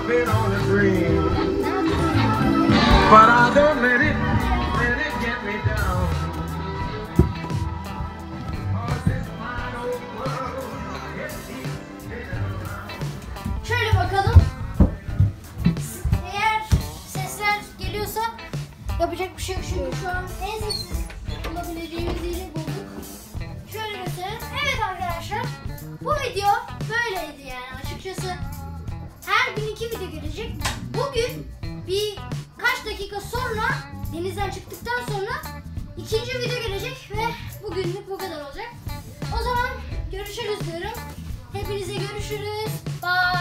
been on a dream, but I don't let it get me down. 'Cause this wide old world, it keeps spinning around. Şöyle bakalım. Eğer sesler geliyorsa yapacak bir şey yok çünkü şu an en sessiz olabileceğimiz yeri bulduk. Şöyle gösterelim. Evet arkadaşlar, bu video böyleydi yani açıkçası. Her gün 2 video gelecek. Bugün birkaç dakika sonra denizden çıktıktan sonra ikinci video gelecek ve bugünlük bu kadar olacak. O zaman görüşürüz diyorum. Hepinize görüşürüz. Bye.